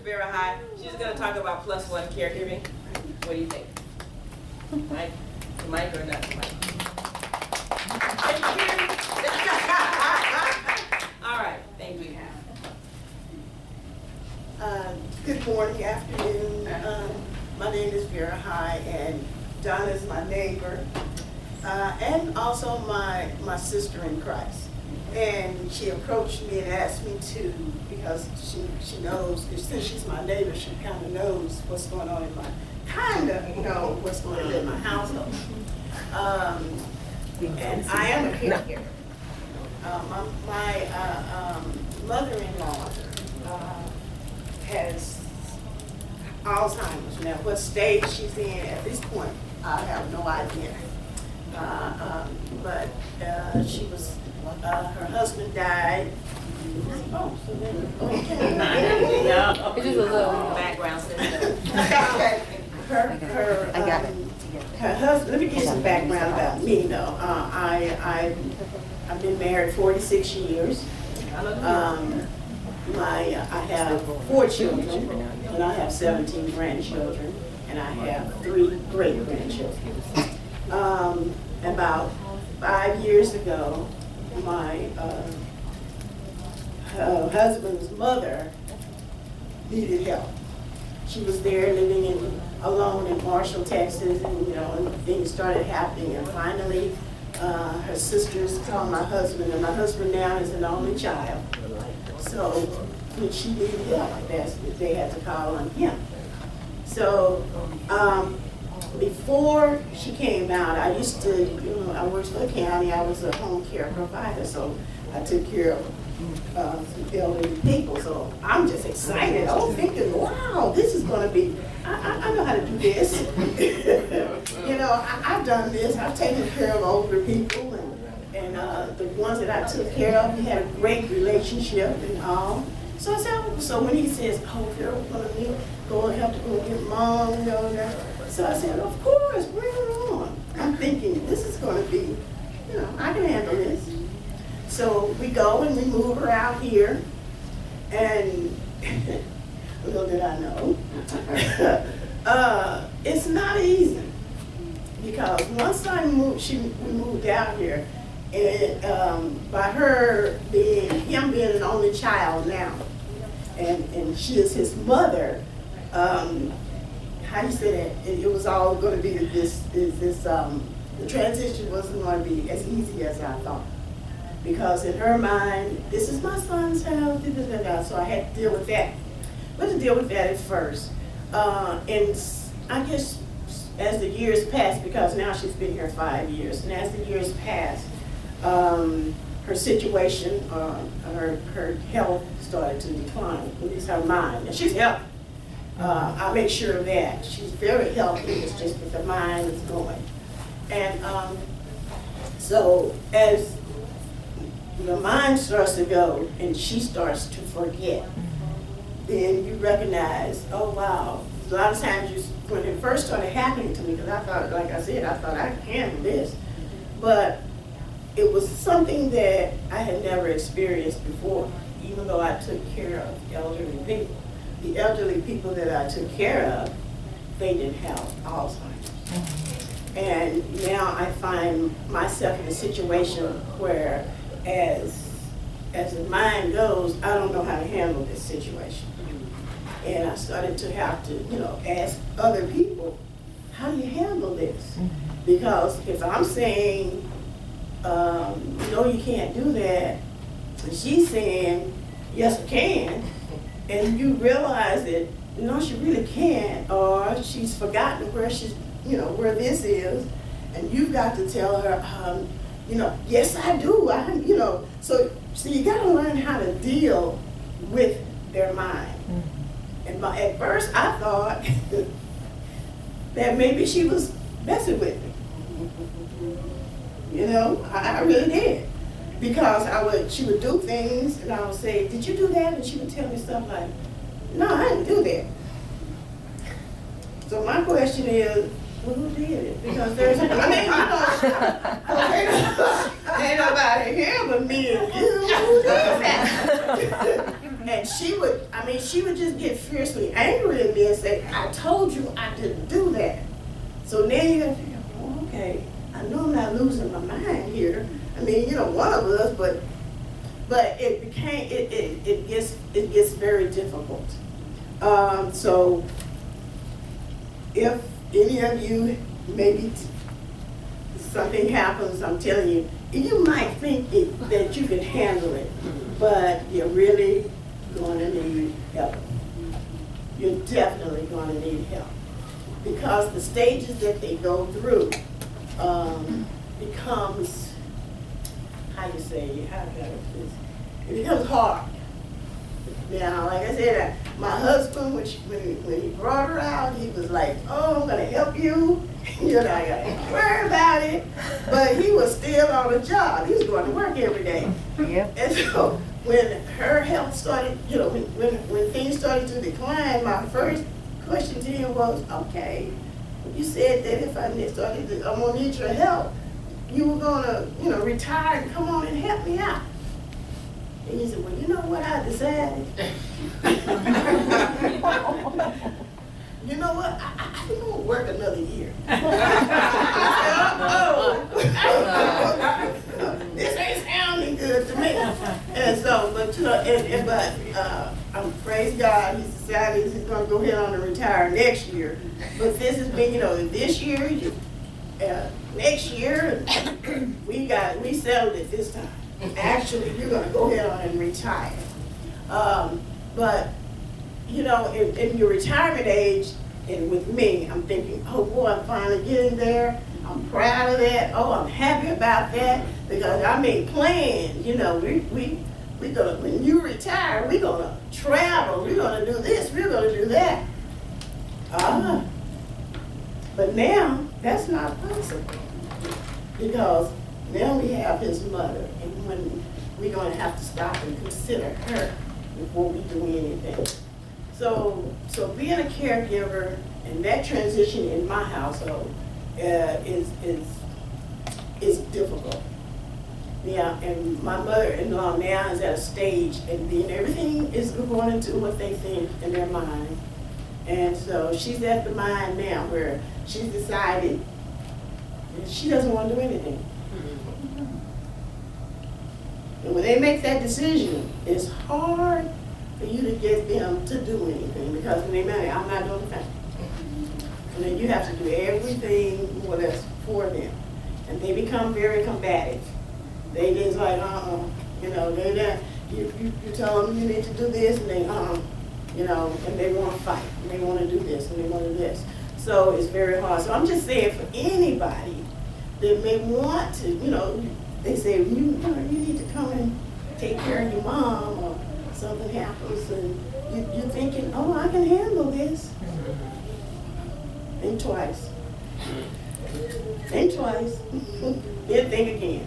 Vera. Hi. She's going to talk about +1 caregiving. What do you think? Mike? The mic or not the mic? Can you hear me? All right. Thank you. Good morning, afternoon. My name is Vera. Hi, and Donna is my neighbor, and also my sister in Christ. And she approached me and asked me to, because she knows, since she's my neighbor, she kind of knows what's going on in my, what's going on in my household. And I am a caregiver. My mother-in-law has Alzheimer's. Now, what stage she's in at this point, I have no idea. But she was, her husband died. Oh, so then, okay. No. It's just a little background. Her husband, let me give you some background about me, though. I've been married 46 years. I have 4 children, and I have 17 grandchildren, and I have 3 great-grandchildren. About 5 years ago, my husband's mother needed help. She was there living alone in Marshall, Texas, and things started happening, and finally her sisters called my husband, and my husband now is an only child. So when she needed help, they had to call on him. So before she came out, I used to, I worked for the county. I was a home care provider, so I took care of some elderly people. So I'm just excited. I was thinking, wow, this is going to be, I know how to do this. I've done this. I've taken care of older people, and the ones that I took care of, we had a great relationship and all. So I said, so when he says, oh, girl, we're going to go and have to go get mom, so I said, of course, bring her on. I'm thinking, this is going to be, I can handle this. So we go and we move her out here, and little did I know, it's not easy, because once we moved out here, and by him being an only child now, and she is his mother, how you say that, it was all going to be the transition wasn't going to be as easy as I thought. Because in her mind, this is my son's house, so I had to deal with that. But to deal with that at first. And I guess as the years passed, because now she's been here 5 years, and as the years passed, her situation, her health started to decline, at least her mind. And she's healthy. I make sure of that. She's very healthy, it's just that the mind is going. And so as the mind starts to go and she starts to forget, then you recognize, oh wow. A lot of times when it first started happening to me, because I thought, like I said, I thought I could handle this. But it was something that I had never experienced before, even though I took care of elderly people. The elderly people that I took care of, they didn't have Alzheimer's. And now I find myself in a situation where as the mind goes, I don't know how to handle this situation. And I started to have to, ask other people, how do you handle this? Because if I'm saying, no, you can't do that, and she's saying, yes, I can, and you realize that, no, she really can't, or she's forgotten where she's, where this is, and you've got to tell her, yes, I do, so you got to learn how to deal with their mind. And at first I thought that maybe she was messing with me. I really did. Because she would do things and I would say, did you do that? And she would tell me stuff like, no, I didn't do that. So my question is, well, who did it? Because there's, ain't nobody here but me and you. Who did that? And she would just get fiercely angry at me and say, I told you I didn't do that. So now you gotta figure, oh, okay, I know I'm not losing my mind here. I mean, one of us, but it gets very difficult. So if any of you, maybe something happens, I'm telling you, you might think that you can handle it, but you're really going to need help. You're definitely going to need help. Because the stages that they go through becomes, it becomes hard. Now, like I said, my husband, when he brought her out, he was like, oh, I'm going to help you. I got to worry about it. But he was still on a job. He was going to work every day. Yep. And so when her health started, when things started to decline, my first question to him was, okay, you said that if I'm going to need your help, you were going to, retire and come on and help me out. And he said, well, you know what I decided? You know what? I think I'm going to work another year. This ain't sounding good to me. And so, praise God, he's decided he's going to go ahead on and retire next year. But this has been, this year, next year, we settled it this time. Actually, you're going to go ahead on and retire. But, in your retirement age, and with me, I'm thinking, oh boy, I'm finally getting there. I'm proud of that. Oh, I'm happy about that. Because I made plans, we gonna, when you retire, we're going to travel. We're going to do this. We're going to do that. But now, that's not possible. Because now we have his mother, and when we're going to have to stop and consider her before we do anything. So being a caregiver and that transition in my household is difficult. Yeah, and my mother-in-law now is at a stage, and everything is going into what they think in their mind. And so she's at the mind now where she's decided she doesn't want to do anything. And when they make that decision, it's hard for you to get them to do anything, because when they marry, I'm not doing the thing. And then you have to do everything more or less for them. And they become very combative. They just like, you tell them you need to do this, and they, and they want to fight, and they want to do this, and they want to do this. So it's very hard. So I'm just saying, for anybody that may want to, they say, you need to come and take care of your mom, or something happens, and you're thinking, oh, I can handle this. Think twice. Think twice. Then think again.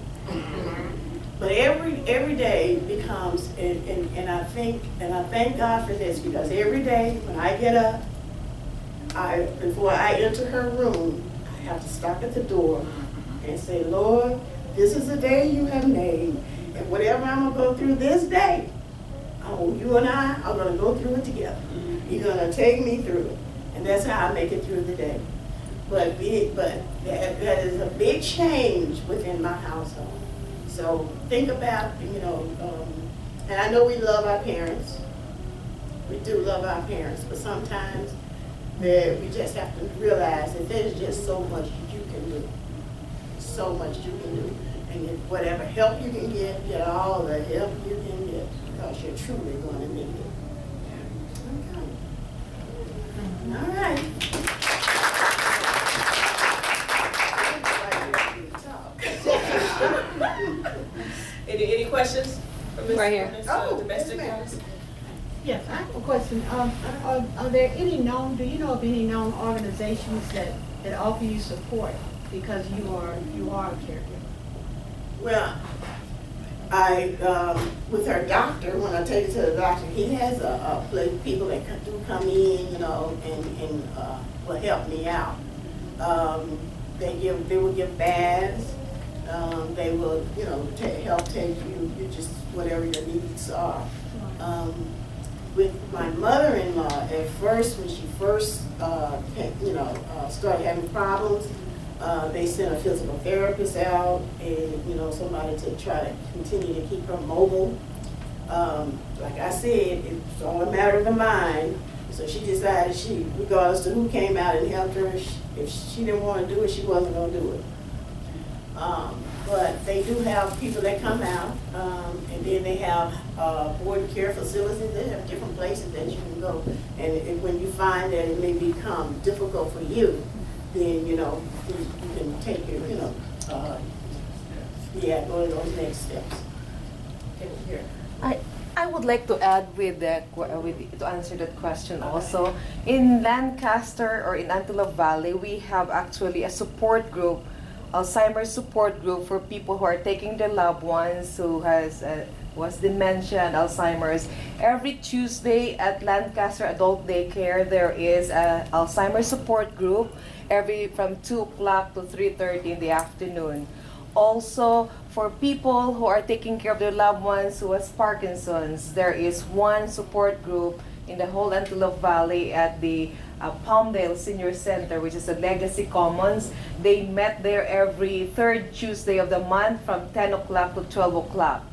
But every day becomes, and I thank God for this, because every day when I get up, before I enter her room, I have to stop at the door and say, Lord, this is the day you have made, and whatever I'm going to go through this day, you and I are going to go through it together. You're going to take me through it, and that's how I make it through the day. But that is a big change within my household. So think about, and I know we love our parents. We do love our parents, but sometimes we just have to realize that there's just so much you can do. So much you can do. And whatever help you can get all the help you can get, because you're truly going to need it. Okay. All right. Any questions from Ms. Right here. Domestic Violence? Yes, I have a question. Are there any do you know of any known organizations that offer you support because you are a caregiver? Well, with her doctor, when I take her to the doctor, he has a place, people that do come in, and will help me out. They will give baths. They will, help take you just whatever your needs are. with my mother-in-law, at first, when she first, started having problems, they sent a physical therapist out and, somebody to try to continue to keep her mobile. Like I said, it's all a matter of the mind. So she decided regardless of who came out and helped her, if she didn't want to do it, she wasn't going to do it. But they do have people that come out, and then they have board care facilities. They have different places that you can go. And when you find that it may become difficult for you, then, you can take your, go to those next steps. Here. I would like to add to answer that question also. In Lancaster or in Antelope Valley, we have actually a support group, Alzheimer's support group for people who are taking their loved ones who was dementia and Alzheimer's. Every Tuesday at Lancaster Adult Daycare, there is an Alzheimer's support group from 2 o'clock to 3:30 in the afternoon. Also, for people who are taking care of their loved ones who has Parkinson's, there is one support group in the whole Antelope Valley at the Palmdale Senior Center, which is the Legacy Commons. They met there every third Tuesday of the month from 10 o'clock to 12 o'clock.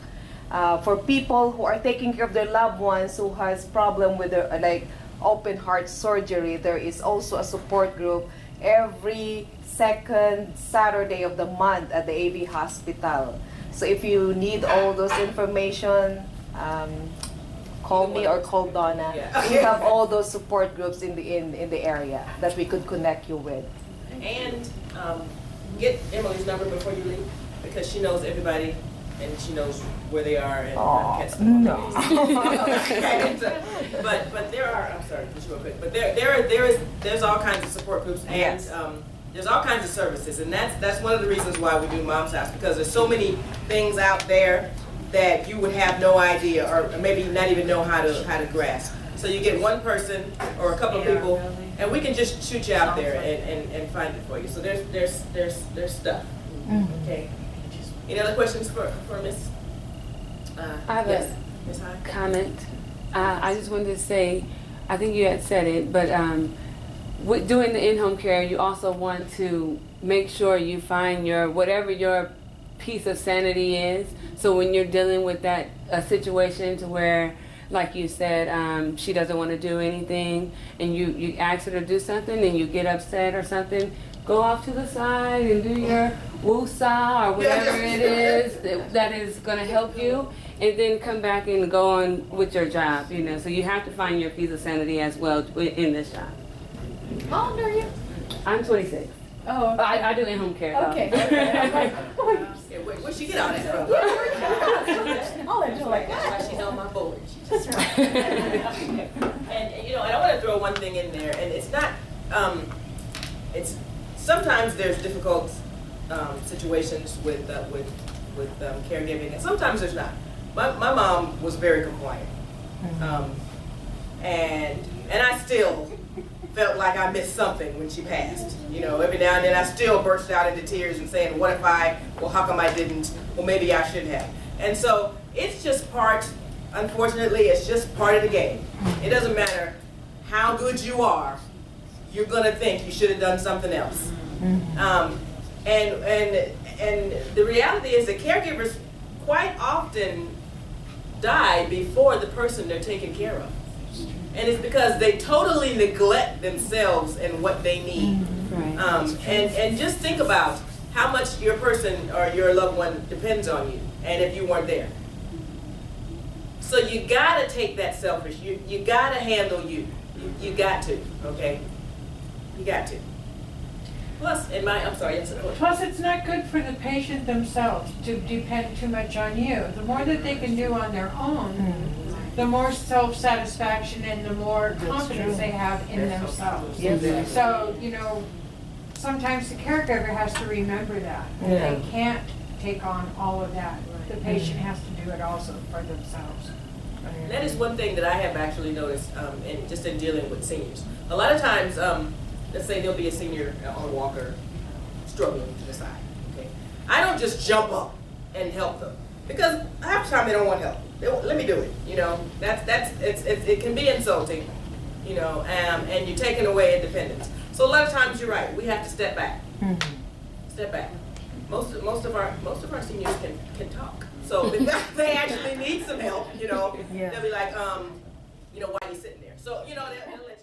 For people who are taking care of their loved ones who has problem with their, like open heart surgery, there is also a support group every second Saturday of the month at the AV Hospital. So if you need all those information, call me or call Donna. Yeah. We have all those support groups in the area that we could connect you with. And get Emily's number before you leave, because she knows everybody and she knows where they are and how to catch them. No. But there are, I'm sorry, just real quick, but there's all kinds of support groups and Yes. There's all kinds of services, and that's one of the reasons why we do Mom's House, because there's so many things out there that you would have no idea or maybe not even know how to grasp. So you get one person or a couple of people, and we can just shoot you out there and find it for you. So there's stuff. Okay. Any other questions for Miss? I have yes, a Miss High? comment. I just wanted to say, I think you had said it, but with doing the in-home care, you also want to make sure you find whatever your piece of sanity is. So when you're dealing with that situation to where, like you said, she doesn't want to do anything, and you ask her to do something, and you get upset or something, go off to the side and do your woo-saw or whatever it is that is going to help you, and then come back and go on with your job. So you have to find your piece of sanity as well in this job. How old are you? I'm 26. Oh, okay. I do in-home care. though. Okay. I'm like, Yeah, where'd she get all that from? oh, that's like That's why she's on my board. She's just and I want to throw one thing in there, and it's not. It's sometimes there's difficult situations with caregiving, and sometimes there's not. My mom was very compliant, and I still felt like I missed something when she passed. Every now and then I still burst out into tears and saying, what if how come I didn't? Well, maybe I should have. And so it's just unfortunately, it's just part of the game. It doesn't matter how good you are, you're gonna think you should have done something else. And the reality is that caregivers quite often die before the person they're taking care of. And it's because they totally neglect themselves and what they need. Right. And just think about how much your person or your loved one depends on you, and if you weren't there. So you gotta take that selfish. You gotta handle you. You got to, okay? You got to. Plus, I'm sorry, yes, of course. Plus, it's not good for the patient themselves to depend too much on you. The more that they can do on their own, the more self-satisfaction and the more confidence they have in themselves. Yes. So, sometimes the caregiver has to remember that. Yeah. They can't take on all of that. The patient has to do it also for themselves. And that is one thing that I have actually noticed in dealing with seniors. A lot of times, let's say there'll be a senior on a walker struggling to the side. Okay, I don't just jump up and help them, because half the time they don't want help. let me do it, you know, it can be insulting, you know, and you're taking away independence. So a lot of times you're right, we have to step back. Step back. Most of our seniors can talk. So if they actually need some help, you know, Yeah. they'll be like, you know, why are you sitting there? So, you know, they'll let you